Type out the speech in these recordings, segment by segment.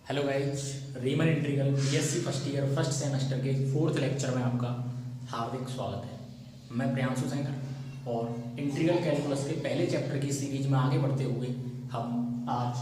Hello guys, Riemann integral BSc first year first semester के fourth lecture में आपका हार्दिक स्वागत है। मैं प्रियांशु सेंगर और इंटीग्रल कैलकुलस के पहले चैप्टर की सीरीज में आगे बढ़ते हुए हम आज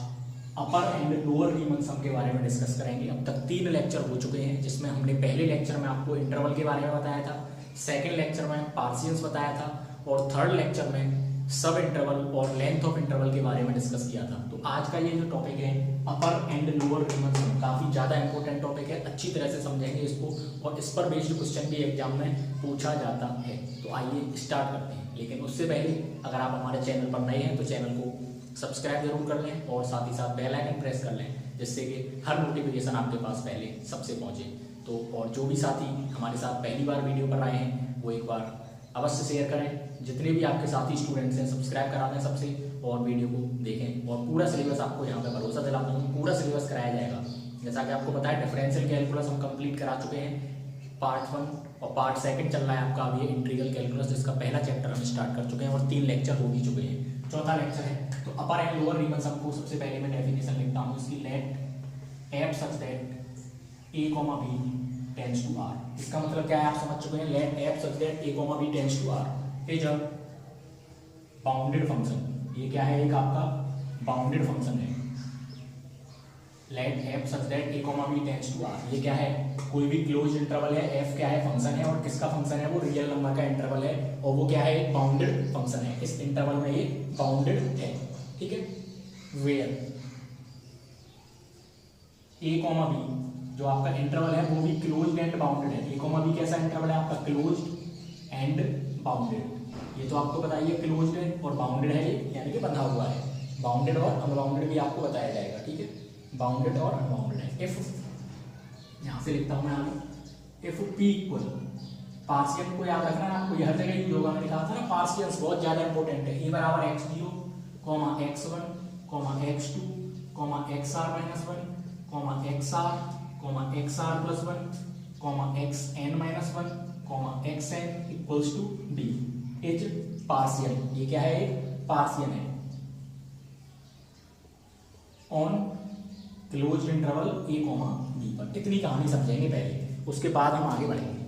अपर एंड लोअर रीमन सम के बारे में डिस्कस करेंगे। अब तक 3 लेक्चर हो चुके हैं, जिसमें हमने पहले लेक्चर में आपको इंटरवल के बारे में बताया था, सेकेंड लेक्चर में पार्शियल्स बताया था और थर्ड लेक्चर में सब इंटरवल और लेंथ ऑफ इंटरवल के बारे में डिस्कस किया था। तो आज का ये जो टॉपिक है अपर एंड लोअर रीमन सम, काफी ज्यादा इंपॉर्टेंट टॉपिक है। अच्छी तरह से समझेंगे इसको और इस पर बेस्ड क्वेश्चन भी एग्जाम में पूछा जाता है। तो आइए स्टार्ट करते हैं, लेकिन उससे पहले अगर आप हमारे चैनल पर नए हैं तो चैनल को सब्सक्राइब जरूर कर लें और साथ ही साथ बेल आइकन प्रेस कर लें, जिससे कि हर नोटिफिकेशन आपके पास पहले सबसे पहुंचे। तो और जो भी साथी हमारे साथ पहली बार वीडियो पर आए हैं वो एक बार अवश्य शेयर करें। जितने भी आपके साथी स्टूडेंट्स हैं सब्सक्राइब करा दें सबसे और वीडियो को देखें। और पूरा सिलेबस आपको यहाँ पे भरोसा दिलाता हूँ, पूरा सिलेबस कराया जाएगा। जैसा कि आपको पता है डिफरेंशियल कैलकुलस हम कंप्लीट करा चुके हैं, पार्ट 1 और पार्ट 2 चल रहा है आपका अभी इंटीग्रल कैलकुलस, जिसका पहला चैप्टर हम स्टार्ट कर चुके हैं और 3 लेक्चर हो भी चुके हैं। चौथा लेक्चर है। तो अपर एंड लोअर रीमन सम को सबसे पहले मैं डेफिनेशन लिखता हूँ इसकी। Let f such that A comma B tends to r. इसका मतलब क्या है आप समझ चुके हैं। Let f such that A comma B tends to r is a bounded function. ये क्या है, एक आपका बाउंडेड फंक्शन है। Let f such that A comma B tends to r, ये क्या है, कोई भी क्लोज इंटरवल है। एफ क्या है, फंक्शन है और किसका फंक्शन है, वो रियल नंबर का इंटरवल है और वो क्या है, एक बाउंडेड फंक्शन है। इस इंटरवल में ये बाउंडेड है, ठीक है। वेयर ए कॉमा बी जो आपका इंटरवल है वो भी क्लोज्ड एंड बाउंडेड है। ए कॉमा बी कैसा इंटरवल है आपका, क्लोज्ड एंड बाउंडेड। ये तो आपको बताइए क्लोज्ड है और बाउंडेड है, ये यानी कि बंधा हुआ है। बाउंडेड और अनबाउंडेड भी आपको बताया जाएगा, ठीक है। बाउंडेड और अनबाउंडेड है। इफ यहां से लिखता हूं मैं आगे, इफ पी इक्वल, पार्शियल को याद रखना है आपको, यह हर जगह यूज होगा। मैंने कहा था ना पार्शियल्स बहुत ज्यादा इंपॉर्टेंट है। ए बराबर x0 x1 x2 xr minus 1 xr xr plus 1 xn minus 1 xn equals to d is partial. ये क्या है, एक पार्शियल है on closed interval a comma b पर। इतनी कहानी समझेंगे पहले, उसके बाद हम आगे बढ़ेंगे।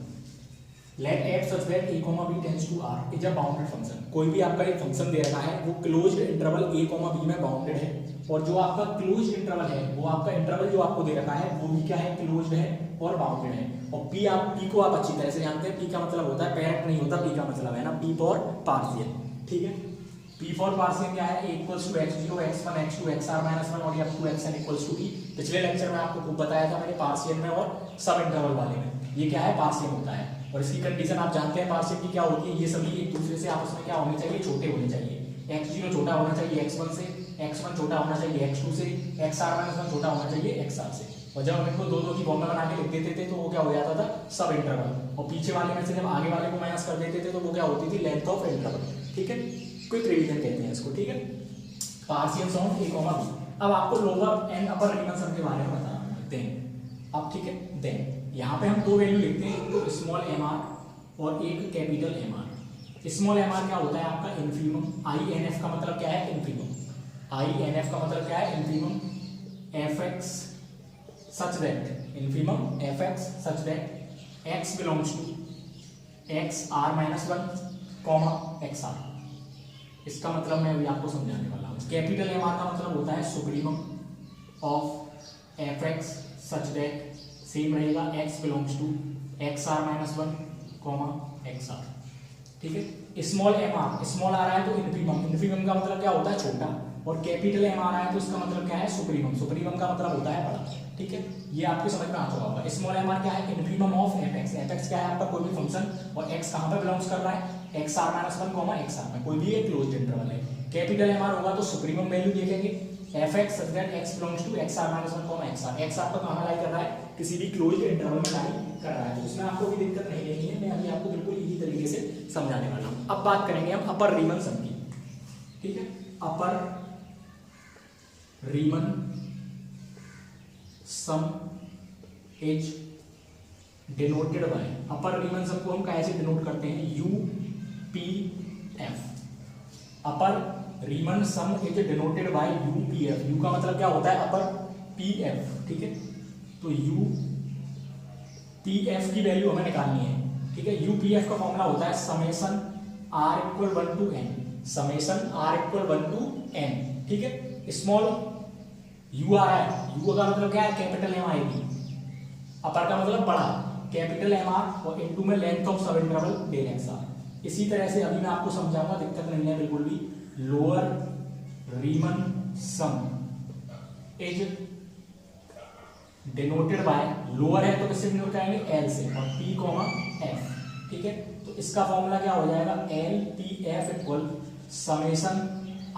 Let f such that a comma b tends to r is a bounded function. कोई भी आपका एक फंक्शन दे रखा है, वो closed interval a comma b में बाउंडेड है और जो आपका क्लोज्ड इंटरवल है, वो आपका इंटरवल जो आपको दे रखा है वो भी क्या है, क्लोज्ड है और बाउंडेड है। और p को आप अच्छी तरह से जानते हैं। p का मतलब होता है पेरेंट नहीं होता, p का मतलब है ना p फॉर पार्शियल, ठीक है। p फॉर पार्शियल क्या है, a equals to x0 x1 x2 xr minus 1 और up to xn equals to d। पिछले लेक्चर में आपको खूब बताया था मैंने पार्शियल में और सब इंटरवल वाले में, ये क्या है, पार्शियल होता है। और इसकी कंडीशन आप जानते हैं पार्शियल की क्या होती है, ये सभी एक दूसरे से आपस में क्या होने चाहिए, छोटे होने चाहिए। x0 छोटा होना चाहिए x1 से, x1 छोटा होना चाहिए x2 से, xr माइनस 1 छोटा होना चाहिए xr से। और जब हम इनको दो की फॉर्म में बना के लिख देते थे तो वो क्या हो जाता था, सब इंटरवल। और पीछे वाले में से जब आगे वाले को माइनस कर देते थे तो वो क्या होती थी, लेंथ ऑफ इंटरवल, ठीक है। क्विक रिवीजन कहते हैं इसको, ठीक है। पार्शियल्स ऑफ a कॉमा b। अब आपको लोअर एंड अपर रीमन सम के बारे में बताना है। देन अब ठीक है, देन यहाँ पे हम 2 वैल्यू लिखते हैं, एक तो स्मॉल mr और एक कैपिटल mr। स्मॉल mr क्या होता है आपका, इन्फीमम। inf का मतलब क्या है, इन्फीमम। inf का मतलब क्या है, infimum. fx such that, infimum fx such that x belongs to xr minus 1 xr। इसका मतलब मैं अभी आपको समझाने वाला हूँ। कैपिटल mr का मतलब होता है supremum of fx such that, same रहेगा, x belongs to xr minus 1 xr, ठीक है। स्मॉल mr, स्मॉल आ रहा है तो इन्फीमम, इन्फीमम का मतलब क्या होता है, छोटा। और कैपिटल m आ रहा है तो इसका मतलब क्या है, सुप्रीमम, सुप्रीमम का मतलब होता है बड़ा, ठीक है। ये आपके समझ में आ चुका होगा। स्मॉल mr क्या है, इन्फीमम ऑफ fx। fx क्या है आपका, कोई भी फंक्शन और x कहां पे बिलोंग्स कर रहा है, xr माइनस 1 xr में, कोई भी एक क्लोज्ड इंटरवल है। कैपिटल mr होगा तो सुप्रीमम वैल्यू देखेंगे, fx such that x belongs to xr minus 1 xr। x आपका कहां लाई कर रहा है, किसी भी क्लोज्ड इंटरवल में लाई कर रहा है, तो इसमें आपको कोई दिक्कत नहीं लेनी है। मैं अभी आपको बिल्कुल इजी तरीके से समझाने वाला हूं। अब बात करेंगे हम अपर रीमन सम की, ठीक है। Upper Riemann sum is denoted by, upper Riemann sum को हम कैसे डिनोट करते हैं, UPF। Upper Riemann sum is denoted by UPF। U का मतलब क्या होता है, अपर पी एफ, ठीक है। तो यू पी एफ की वैल्यू हमें निकालनी है, ठीक है। यू पी एफ का फॉर्मूला होता है summation are equal 1 to n, summation are equal 1 to n, ठीक है। स्मॉल यू आ रहा है, यू का मतलब क्या है, कैपिटल एम आएगी, अपर का मतलब बड़ा, कैपिटल एम आर और इनटू में length of sub interval del x r. इसी तरह से अभी मैं आपको समझाऊंगा, दिक्कत नहीं है बिल्कुल भी। Lower Riemann sum is denoted by, lower है तो किससे डिनोट करेंगे, एल से, और पी कॉमा एफ, ठीक है। तो इसका फॉर्मूला क्या हो जाएगा, L P F equal summation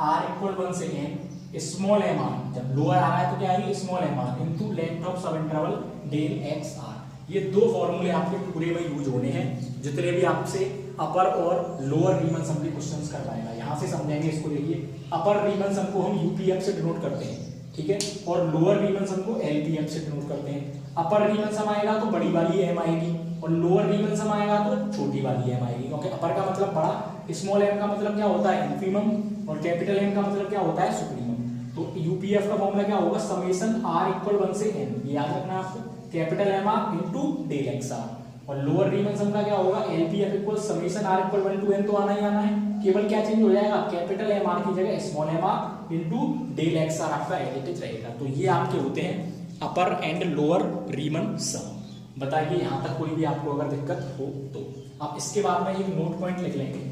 are equal 1 से n स्मॉल एम आर, जब लोअर आ रहा है तो क्या आएगी, small M r into length of sub interval del x are. ये दो फॉर्मूले आपके पूरे में यूज होने हैं जितने भी आपसे अपर और लोअर रीमन सम के क्वेश्चंस करवाएगा। यहां से समझेंगे इसको, देखिए अपर रीमन सम को हम यूपीएफ से डिनोट करते हैं, ठीक है, और लोअर रीमन सम को एलपीएफ से डिनोट करते हैं। अपर रीमन सम आएगा तो बड़ी वाली एम आएगी और लोअर रीमन सम आएगा तो छोटी वाली एम आएगी, क्योंकि अपर का मतलब बड़ा, स्मॉल एम का मतलब क्या होता है, इंफीमम, और कैपिटल एम का मतलब क्या होता है, सुप्रीमम। तो यूपीएफ का फॉर्मूला क्या होगा, समेशन आर इक्वल 1 से n, याद रखना आपको, capital M r into del x are. और लोअर रीमन सम का क्या होगा, LPF equal summation are equal 1 to n, तो आना ही आना है, केवल क्या चेंज हो जाएगा, कैपिटल एम आर की जगह small M r into del x r आपका एडिटेड रहेगा। तो ये आपके होते हैं अपर एंड लोअर रीमन सम। बताइए यहां तक कोई भी आपको अगर दिक्कत हो तो। अब इसके बाद में एक नोट पॉइंट लिख लेंगे,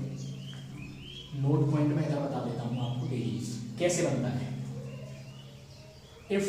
नोट पॉइंट में इधर बता देता हूं आपको कैसे बनता है। If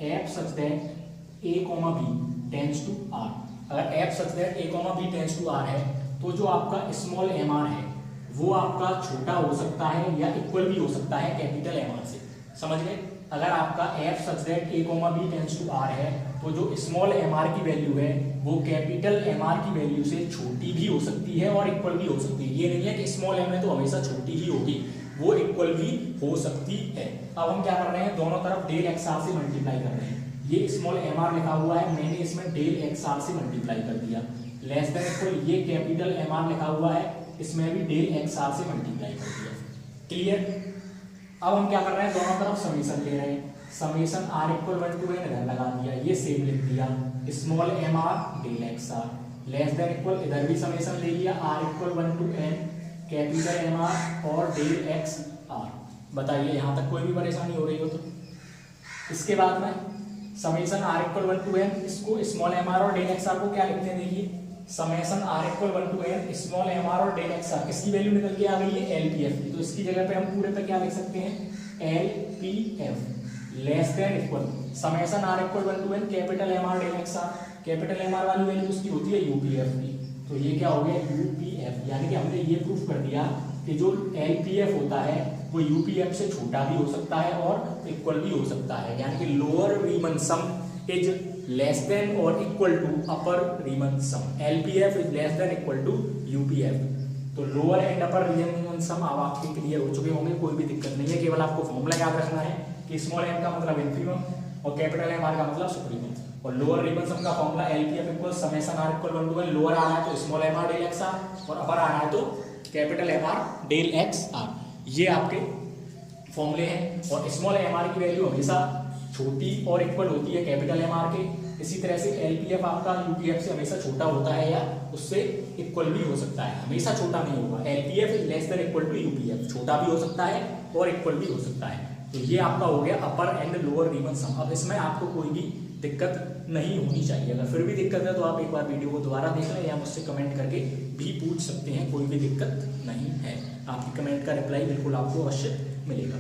F such that A comma B tends to R, अगर F such that A comma B tends to are है तो जो आपका स्मॉल एम आर है वो आपका छोटा हो सकता है या इक्वल भी हो सकता है कैपिटल एम आर से, समझ गए। अगर आपका f such that A comma B tends to are है तो जो स्मॉल एम आर की वैल्यू है वो कैपिटल एम आर की वैल्यू से छोटी भी हो सकती है और इक्वल भी हो सकती है। ये नहीं है कि स्मॉल एम है तो हमेशा छोटी ही होगी, वो इक्वल भी हो सकती है। अब हम क्या कर रहे हैं, दोनों तरफ डेल एक्स आर से मल्टीप्लाई कर रहे हैं। ये स्मॉल एम आर लिखा हुआ है, मैंने इसमें डेल एक्स आर से मल्टीप्लाई कर दिया, लेस देन इक्वल ये कैपिटल एम आर लिखा हुआ है, इसमें भी डेल एक्स आर से मल्टीप्लाई कर दिया। क्लियर। अब हम क्या कर रहे हैं, दोनों तरफ समीशन ले रहे हैं, summation r equal 1 to n इधर लगा दिया, ये सेम लिख दिया, small M R del x r, less than equal इधर भी समीशन ले लिया, r equal 1 to n capital M r और डेल एक्स आर। बताइए यहां तक कोई भी परेशानी हो रही हो तो। इसके बाद में summation are equal 1 to n, इसको स्मॉल एम आर और डेल एक्स आर को क्या लिखते हैं, देखिए summation are equal 1 to n small M r और डेल एक्स आर, किसकी वैल्यू निकल के आ गई है, एलपीएफ की, तो इसकी जगह पे हम पूरे पे क्या लिख सकते हैं, LPF less than equal summation are equal 1 to n capital M R del x r, capital M r वाली वैल्यू उसकी होती है यूपीएफ की, तो ये क्या हो गया यूपीएफ, यानी कि हमने ये प्रूफ कर दिया कि जो एलपीएफ होता है वो यूपीएफ से छोटा भी हो सकता है और इक्वल भी हो सकता है, यानी कि lower Riemann sum is less than और equal to upper Riemann sum, LPF is less than equal to UPF. तो lower and upper Riemann sum अब आपके क्लियर हो चुके होंगे, कोई भी दिक्कत नहीं है, केवल आपको फॉर्मूला याद रखना है कि स्मॉल एम का मतलब इन्फीमम और कैपिटल एम आर का मतलब सुप्रीमम, और लोअर रीमन सम का formula LPF equal summation are equal 1 to n, lower आ रहा है तो small M R del x are और अपर आ रहा है तो capital M R del x are. ये आपके फॉर्मूले हैं, और स्मॉल एम आर की वैल्यू हमेशा छोटी और इक्वल होती है कैपिटल एम आर के, इसी तरह से एलपीएफ आपका यूपीएफ से हमेशा छोटा होता है या उससे इक्वल भी हो सकता है, हमेशा छोटा नहीं होगा। LPF is less than equal to UPF, छोटा भी हो सकता है और इक्वल भी हो सकता है। तो ये आपका हो गया अपर एंड लोअर रीमन सम। अब इसमें आपको कोई भी दिक्कत नहीं होनी चाहिए, अगर फिर भी दिक्कत है तो आप एक बार वीडियो को दोबारा देख लें या मुझसे कमेंट करके भी पूछ सकते हैं, कोई भी दिक्कत नहीं है, आपकी कमेंट का रिप्लाई बिल्कुल आपको अवश्य मिलेगा।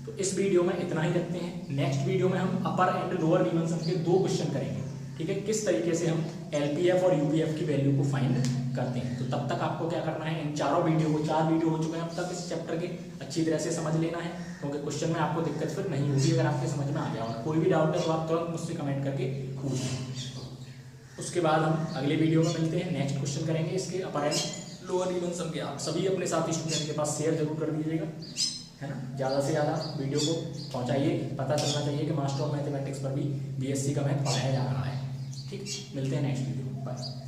तो इस वीडियो में इतना ही रखते हैं, नेक्स्ट वीडियो में हम अपर एंड लोअर रीमन सम के 2 क्वेश्चन करेंगे, ठीक है, किस तरीके से हम एलपीएफ और यूपीएफ की वैल्यू को फाइंड करते हैं। तो तब तक आपको क्या करना है, इन चारों वीडियो को, 4 वीडियो हो चुके हैं अब तक इस चैप्टर के, अच्छी तरह से समझ लेना है, क्योंकि क्वेश्चन में आपको दिक्कत फिर नहीं होगी अगर आपके समझ में आ गया, और कोई भी डाउट है तो आप तुरंत मुझसे कमेंट करके पूछें। उसके बाद हम अगले वीडियो में मिलते हैं, नेक्स्ट क्वेश्चन करेंगे इसके अपर एंड लोअर रीमन सम के। आप सभी अपने साथी स्टूडेंट के पास शेयर जरूर कर दीजिएगा, है ना, ज़्यादा से ज़्यादा वीडियो को पहुंचाइए, पता चलना चाहिए कि मास्टर ऑफ मैथमेटिक्स पर भी बीएससी का मैथ पढ़ाया जा रहा है। ठीक, मिलते हैं नेक्स्ट वीडियो, बाय।